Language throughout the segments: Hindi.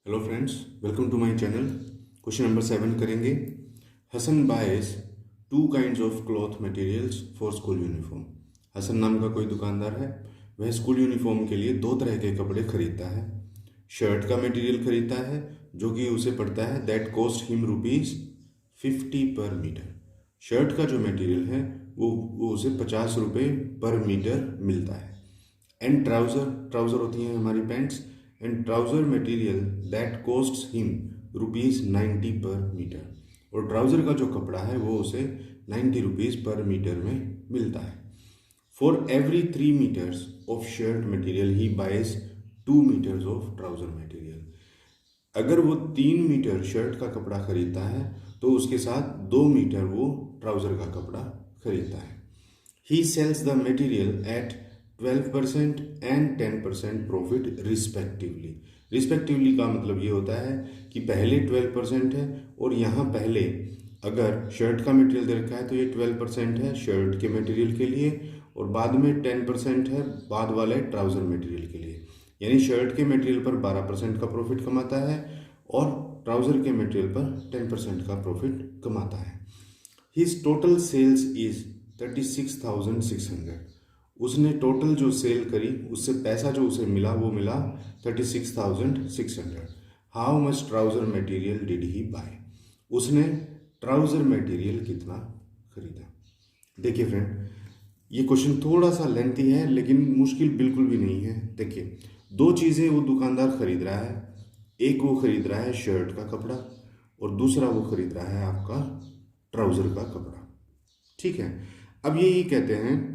Hello friends, welcome to my channel. Question number 7 करेंगे। Hasan buys two kinds of cloth materials for school uniform. Hasan नाम का कोई दुकानदार है, वह स्कूल यूनिफॉर्म के लिए दो तरह के कपड़े खरीदता है। शर्ट का मटेरियल खरीदता है जो कि उसे पड़ता है दैट कॉस्ट हिम ₹50 पर मीटर। शर्ट का जो मटेरियल है वो उसे ₹50 पर मीटर मिलता है। एंड ट्राउज़र ट्राउज़र होती हैं हमारी pants. And trouser material that costs him ₹90 पर मीटर। और ट्राउज़र का जो कपड़ा है वो उसे ₹90 पर मीटर में मिलता है। For every 3 metres of shirt material he buys 2 metres of trouser material. अगर वो 3 मीटर शर्ट का कपड़ा खरीदता है तो उसके साथ 2 मीटर वो ट्राउज़र का कपड़ा खरीदता है। ही sells the material at 12% and 10% profit respectively. Respectively का मतलब ये होता है कि पहले 12% है और यहाँ पहले अगर शर्ट का मटेरियल दे रखा है तो ये 12% है शर्ट के मटेरियल के लिए और बाद में 10% है बाद वाले ट्राउज़र मटेरियल के लिए। यानी शर्ट के मटेरियल पर 12% का प्रॉफिट कमाता है और ट्राउज़र के मटेरियल पर 10% का प्रॉफिट कमाता है। His total sales is 36,600। उसने टोटल जो सेल करी उससे पैसा जो उसे मिला वो मिला 36,600। How much trouser material did he buy. उसने ट्राउज़र मटेरियल कितना खरीदा। देखिए फ्रेंड, ये क्वेश्चन थोड़ा सा लेंथी है लेकिन मुश्किल बिल्कुल भी नहीं है। देखिए, दो चीज़ें वो दुकानदार खरीद रहा है। एक वो खरीद रहा है शर्ट का कपड़ा और दूसरा वो खरीद रहा है आपका ट्राउज़र का कपड़ा। ठीक है, अब ये कहते हैं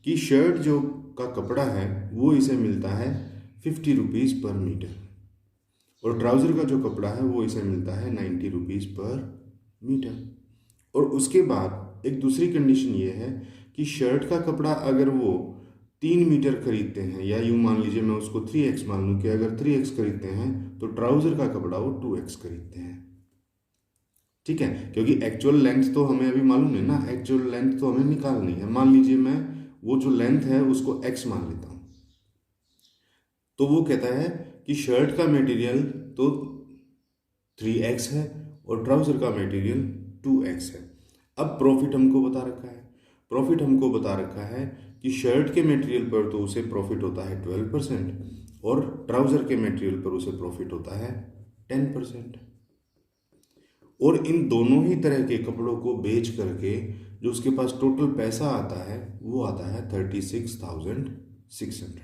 कि शर्ट जो का कपड़ा है वो इसे मिलता है ₹50 पर मीटर और ट्राउज़र का जो कपड़ा है वो इसे मिलता है ₹90 पर मीटर। और उसके बाद एक दूसरी कंडीशन ये है कि शर्ट का कपड़ा अगर वो 3 मीटर खरीदते हैं या यूँ मान लीजिए मैं उसको 3x मान लूँ कि अगर 3x खरीदते हैं तो ट्राउज़र का कपड़ा वो 2x खरीदते हैं। ठीक है, क्योंकि एक्चुअल लेंथ तो हमें अभी मालूम नहीं ना, एक्चुअल लेंथ तो हमें निकालनी है। मान लीजिए मैं वो जो लेंथ है उसको x मान लेता हूँ तो वो कहता है कि शर्ट का मटेरियल तो 3x है और ट्राउज़र का मटेरियल 2x है। अब प्रॉफिट हमको बता रखा है कि शर्ट के मटेरियल पर तो उसे प्रॉफिट होता है 12% और ट्राउज़र के मटेरियल पर उसे प्रॉफिट होता है 10%। और इन दोनों ही तरह के कपड़ों को बेच करके जो उसके पास टोटल पैसा आता है वो आता है 36,600।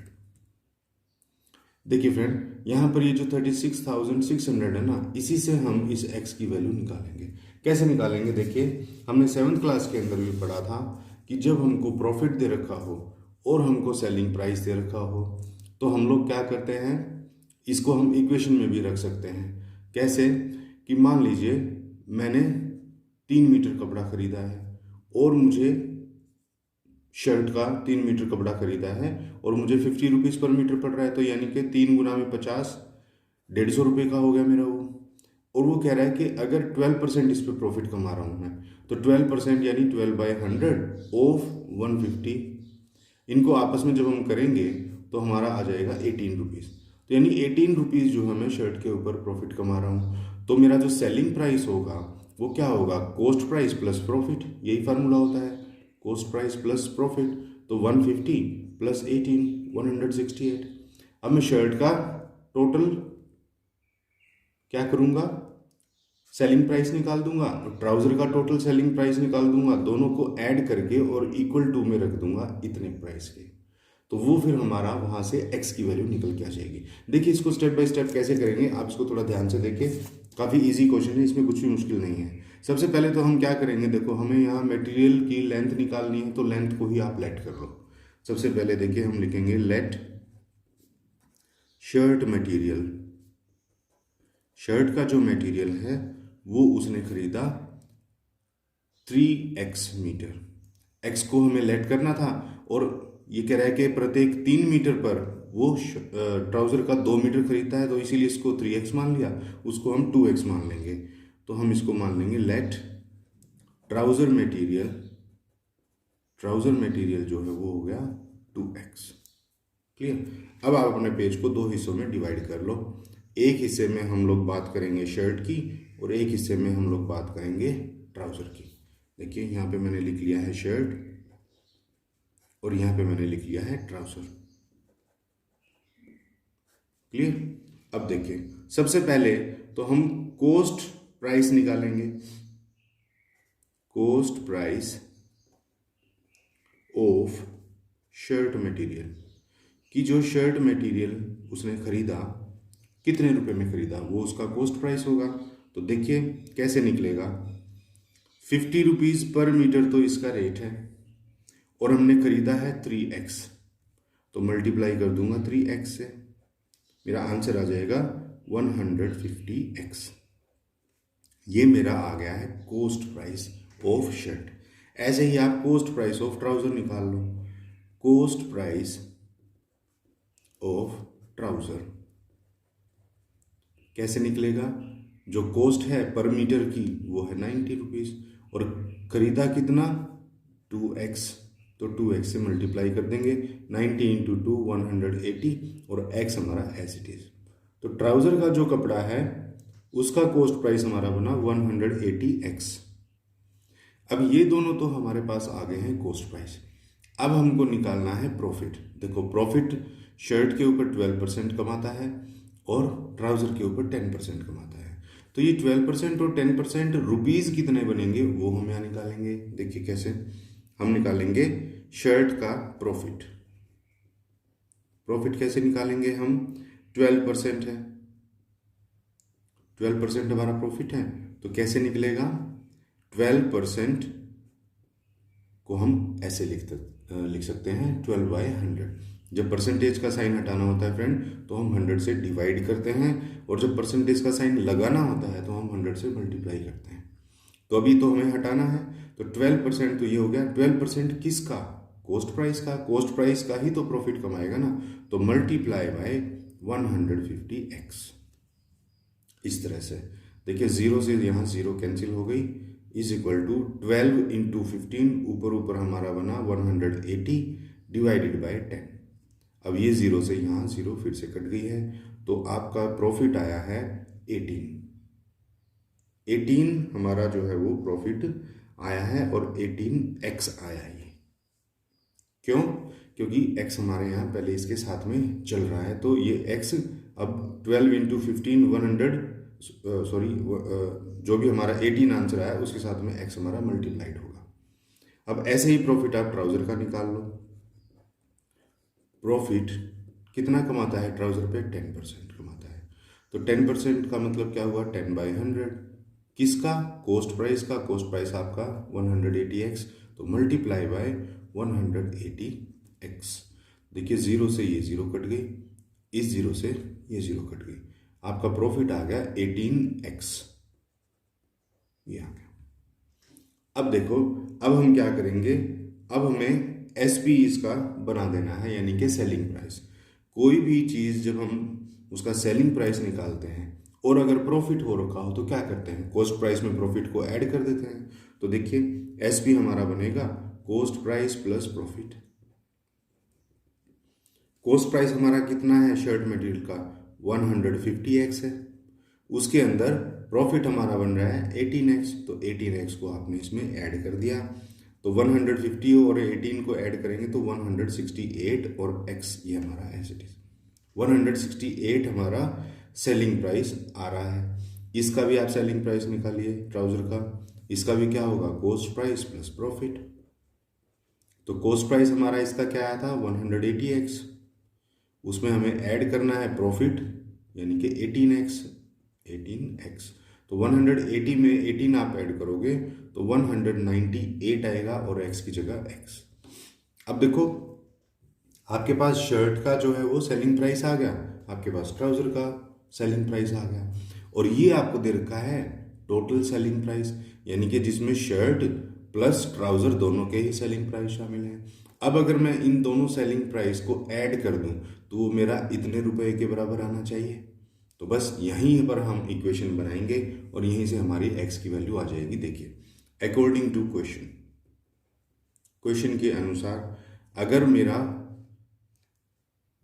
देखिए फ्रेंड, यहाँ पर ये जो 36,600 है ना, इसी से हम इस x की वैल्यू निकालेंगे। कैसे निकालेंगे? देखिए, हमने 7th क्लास के अंदर भी पढ़ा था कि जब हमको प्रॉफिट दे रखा हो और हमको सेलिंग प्राइस दे रखा हो तो हम लोग क्या करते हैं, इसको हम इक्वेशन में भी रख सकते हैं। कैसे कि मान लीजिए मैंने 3 मीटर कपड़ा खरीदा है और मुझे शर्ट का 3 मीटर कपड़ा खरीदा है और मुझे ₹50 पर मीटर पड़ रहा है, तो यानी कि 3 गुना में 50, ₹150 का हो गया मेरा वो। और वो कह रहा है कि अगर 12% इस पर प्रॉफिट कमा रहा हूँ मैं तो 12% यानी 12/100 ऑफ 150। इनको आपस में जब हम करेंगे तो हमारा आ जाएगा ₹18। तो यानी ₹18 जो है मैं शर्ट के ऊपर प्रॉफिट कमा रहा हूँ। तो मेरा जो सेलिंग प्राइस होगा वो क्या होगा? Cost price plus profit. यही फार्मूला होता है, कॉस्ट प्राइस प्लस प्रॉफिट। तो 150 प्लस 18 168। अब मैं शर्ट का टोटल क्या करूँगा? सेलिंग प्राइस निकाल दूंगा और ट्राउज़र का टोटल सेलिंग प्राइस निकाल दूंगा, दोनों को ऐड करके और इक्वल टू में रख दूंगा इतने प्राइस के। तो वो फिर हमारा वहाँ से x की वैल्यू निकल के आ जाएगी। देखिए, इसको स्टेप बाय स्टेप कैसे करेंगे आप इसको थोड़ा ध्यान से देखिए। काफ़ी इजी क्वेश्चन है, इसमें कुछ भी मुश्किल नहीं है। सबसे पहले तो हम क्या करेंगे, देखो हमें यहाँ मटेरियल की लेंथ निकालनी है तो लेंथ को ही आप लेट कर लो। सबसे पहले देखिए हम लिखेंगे लेट शर्ट मटेरियल। शर्ट का जो मटेरियल है वो उसने खरीदा 3x मीटर। x को हमें लेट करना था और ये कह रहा है कि प्रत्येक 3 मीटर पर वो ट्राउज़र का 2 मीटर खरीदता है तो इसीलिए इसको 3x मान लिया, उसको हम 2x मान लेंगे। तो हम इसको मान लेंगे लेट ट्राउज़र मटेरियल जो है वो हो गया 2x। क्लियर? अब आप अपने पेज को 2 हिस्सों में डिवाइड कर लो। एक हिस्से में हम लोग बात करेंगे शर्ट की और एक हिस्से में हम लोग बात करेंगे ट्राउज़र की। देखिए यहाँ पे मैंने लिख लिया है शर्ट और यहाँ पे मैंने लिख लिया है ट्राउज़र। क्लियर। अब देखिए सबसे पहले तो हम कॉस्ट प्राइस निकालेंगे। Cost price of shirt material कि जो शर्ट मटेरियल उसने खरीदा कितने रुपए में खरीदा वो उसका कॉस्ट प्राइस होगा। तो देखिए कैसे निकलेगा। 50 रुपीज़ पर मीटर तो इसका रेट है और हमने खरीदा है 3x, तो मल्टीप्लाई कर दूंगा 3x से, मेरा आंसर आ जाएगा 150x। ये मेरा आ गया है कॉस्ट प्राइस ऑफ शर्ट। ऐसे ही आप कॉस्ट प्राइस ऑफ ट्राउज़र निकाल लो। कॉस्ट प्राइस ऑफ ट्राउज़र कैसे निकलेगा। जो कॉस्ट है पर मीटर की वो है 90 रुपीज़ और खरीदा कितना 2x, तो 2x से मल्टीप्लाई कर देंगे। 90 इंटू 2 180 और x हमारा एज इट इज। तो ट्राउज़र का जो कपड़ा है उसका कॉस्ट प्राइस हमारा बना 180x। अब ये दोनों तो हमारे पास आ गए हैं कॉस्ट प्राइस। अब हमको निकालना है प्रॉफिट। देखो प्रॉफिट शर्ट के ऊपर 12% कमाता है और ट्राउज़र के ऊपर 10% कमाता है। तो ये 12% और 10% रुपीज़ कितने बनेंगे वो हम यहाँ निकालेंगे। देखिए कैसे हम निकालेंगे शर्ट का प्रॉफिट। प्रॉफिट कैसे निकालेंगे हम, 12% है, 12% हमारा प्रॉफिट है तो कैसे निकलेगा। 12% को हम ऐसे लिख सकते हैं 12/100। जब परसेंटेज का साइन हटाना होता है फ्रेंड तो हम 100 से डिवाइड करते हैं और जब परसेंटेज का साइन लगाना होता है तो हम 100 से मल्टीप्लाई करते हैं। तो अभी तो हमें हटाना है तो 12% तो ये हो गया। 12% किसका, कॉस्ट प्राइस का। कॉस्ट प्राइस का ही तो प्रॉफिट कमाएगा ना, तो मल्टीप्लाई बाय 150x। इस तरह से देखिए 0 से यहाँ 0 कैंसिल हो गई, इज इक्वल टू 12 इंटू 15, ऊपर ऊपर हमारा बना 180 डिवाइडेड बाय 10। अब ये 0 से यहाँ 0 फिर से कट गई है तो आपका प्रॉफिट आया है 18 हमारा जो है वो प्रॉफिट आया है और 18x आया है। ये क्यों, क्योंकि x हमारे यहाँ पहले इसके साथ में चल रहा है तो ये x अब 12 इंटू 15 100 सॉरी जो भी हमारा 18 आंसर आया उसके साथ में x हमारा मल्टीप्लाइड होगा। अब ऐसे ही प्रॉफिट आप ट्राउज़र का निकाल लो। प्रॉफिट कितना कमाता है ट्राउज़र पे, 10% कमाता है। तो 10% का मतलब क्या हुआ, 10/100। किसका, कॉस्ट प्राइस का। कॉस्ट प्राइस आपका 180x, तो मल्टीप्लाई बाय 180x। देखिए 0 से ये 0 कट गई, इस 0 से ये 0 कट गई, आपका प्रॉफिट आ गया 18x। ये आ गया। अब देखो अब हम क्या करेंगे, अब हमें SP इसका बना देना है, यानी कि सेलिंग प्राइस। कोई भी चीज़ जब हम उसका सेलिंग प्राइस निकालते हैं और अगर प्रॉफिट हो रखा हो तो क्या करते हैं, कॉस्ट प्राइस में प्रॉफिट को ऐड कर देते हैं। तो देखिए SP हमारा बनेगा cost price plus profit. Cost price हमारा कितना है शर्ट मटेरियल का, 150x है। उसके अंदर प्रॉफिट हमारा बन रहा है 18x, तो 18x को आपने इसमें ऐड कर दिया। तो 150 और 18 को ऐड करेंगे तो 168 और x ये हमारा एज इट इज 168 हमारा सेलिंग प्राइस आ रहा है। इसका भी आप सेलिंग प्राइस निकालिए ट्राउज़र का, इसका भी क्या होगा, कॉस्ट प्राइस प्लस प्रॉफिट। तो कॉस्ट प्राइस हमारा इसका क्या आया था 180x, उसमें हमें ऐड करना है प्रॉफिट यानी कि 18x। तो 180 में 18 आप ऐड करोगे तो 198 आएगा और x की जगह x। अब देखो आपके पास शर्ट का जो है वो सेलिंग प्राइस आ गया, आपके पास ट्राउज़र का सेलिंग प्राइस आ गया और ये आपको दे रखा है टोटल सेलिंग प्राइस, यानी कि जिसमें शर्ट प्लस ट्राउज़र दोनों के ही सेलिंग प्राइस शामिल हैं। अब अगर मैं इन दोनों सेलिंग प्राइस को ऐड कर दूं तो वो मेरा इतने रुपए के बराबर आना चाहिए। तो बस यहीं पर हम इक्वेशन बनाएंगे और यहीं से हमारी x की वैल्यू आ जाएगी। देखिए अकॉर्डिंग टू क्वेश्चन के अनुसार अगर मेरा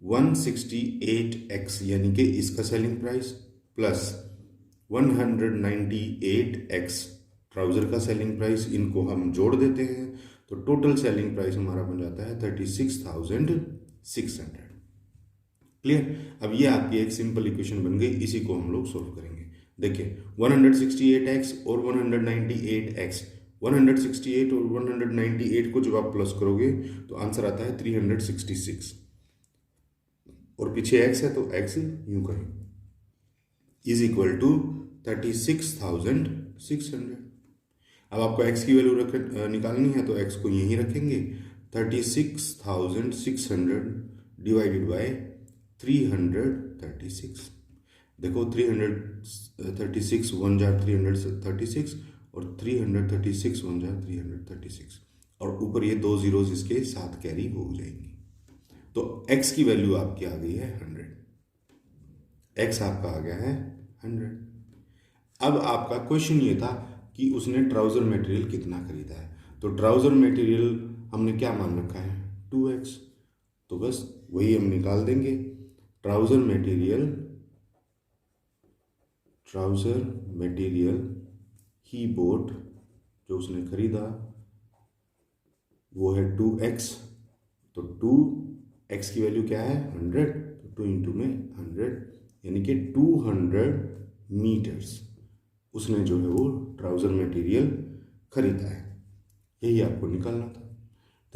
168x यानी कि इसका selling price plus 198x trouser का सेलिंग प्राइस, इनको हम जोड़ देते हैं तो टोटल सेलिंग प्राइस हमारा बन जाता है 36,600। क्लियर। अब ये आपकी एक सिंपल इक्वेशन बन गई, इसी को हम लोग सोल्व करेंगे। देखिए 168x और 198x, 168 और 198 को जब आप प्लस करोगे तो आंसर आता है 366, और पीछे x है तो x यूं करें इज इक्वल टू 36,600। अब आपको x की वैल्यू निकालनी है तो x को यहीं रखेंगे, 36,600 डिवाइडेड बाय 336। देखो 336 1 जार 336 और 336 1 जार 336, और ऊपर ये दो जीरोस इसके साथ कैरी हो जाएंगी। तो x की वैल्यू आपकी आ गई है 100, x आपका आ गया है 100। अब आपका क्वेश्चन ये था कि उसने ट्राउजर मटेरियल कितना खरीदा है, तो ट्राउजर मटेरियल हमने क्या मान रखा है 2x, तो बस वही हम निकाल देंगे। ट्राउजर मटेरियल ही बोट, जो उसने खरीदा वो है 2x, तो 2x की वैल्यू क्या है 100, तो 2 इंटू में 100 यानी कि 200 मीटर्स उसने जो है वो ट्राउजर मटेरियल खरीदा है। यही आपको निकालना था।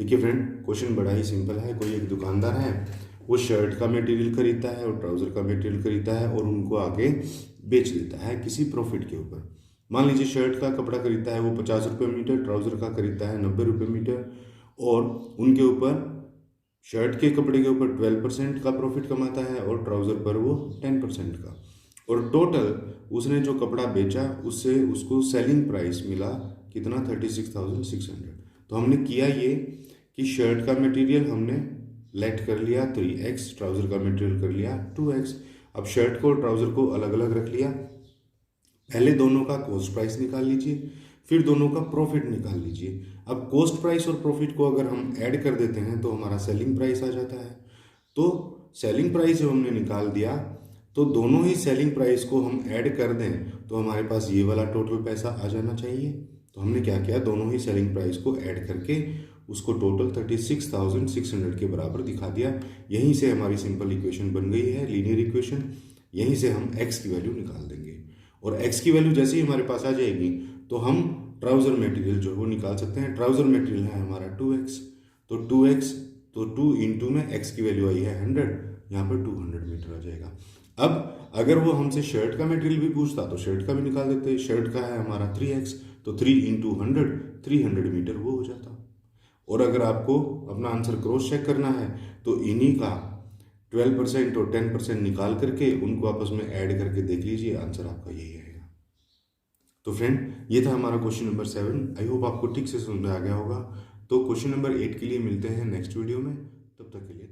देखिए फ्रेंड, क्वेश्चन बड़ा ही सिंपल है। कोई एक दुकानदार है, वो शर्ट का मटेरियल खरीदता है और ट्राउजर का मटेरियल खरीदता है और उनको आगे बेच देता है किसी प्रॉफिट के ऊपर। मान लीजिए शर्ट का कपड़ा खरीदता है वो 50 रुपये मीटर, ट्राउजर का खरीदता है 90 रुपये मीटर, और उनके ऊपर शर्ट के कपड़े के ऊपर 12% का प्रॉफिट कमाता है और ट्राउजर पर वो 10% का, और टोटल उसने जो कपड़ा बेचा उससे उसको सेलिंग प्राइस मिला कितना 36,600। तो हमने किया ये कि शर्ट का मटेरियल हमने लेट कर लिया 3x, ट्राउजर का मटेरियल कर लिया 2x। अब शर्ट को और ट्राउजर को अलग अलग रख लिया। पहले दोनों का कॉस्ट प्राइस निकाल लीजिए, फिर दोनों का प्रॉफिट निकाल लीजिए। अब कॉस्ट प्राइस और प्रॉफिट को अगर हम ऐड कर देते हैं तो हमारा सेलिंग प्राइस आ जाता है। तो सेलिंग प्राइस जब हमने निकाल दिया तो दोनों ही सेलिंग प्राइस को हम ऐड कर दें तो हमारे पास ये वाला टोटल पैसा आ जाना चाहिए। तो हमने क्या किया, दोनों ही सेलिंग प्राइस को ऐड करके उसको टोटल 36,600 के बराबर दिखा दिया। यहीं से हमारी सिंपल इक्वेशन बन गई है, लीनियर इक्वेशन। यहीं से हम x की वैल्यू निकाल देंगे, और x की वैल्यू जैसे ही हमारे पास आ जाएगी तो हम ट्राउजर मटेरियल जो वो निकाल सकते हैं। ट्राउजर मटेरियल है हमारा 2x, तो 2x तो 2 इंटू में x की वैल्यू आई है 100, यहाँ पर 200 मीटर आ जाएगा। अब अगर वो हमसे शर्ट का मटेरियल भी पूछता तो शर्ट का भी निकाल देते। शर्ट का है हमारा 3x, तो 3 इंटू 100 300 मीटर वो हो जाता। और अगर आपको अपना आंसर क्रॉस चेक करना है तो इन्हीं का 12% और 10% निकाल करके उनको आपस में ऐड करके देख लीजिए, आंसर आपका यही आएगा। तो फ्रेंड, ये था हमारा क्वेश्चन नंबर 7। आई होप आपको ठीक से समझ में आ गया होगा। तो क्वेश्चन नंबर 8 के लिए मिलते हैं नेक्स्ट वीडियो में, तब तक के लिए।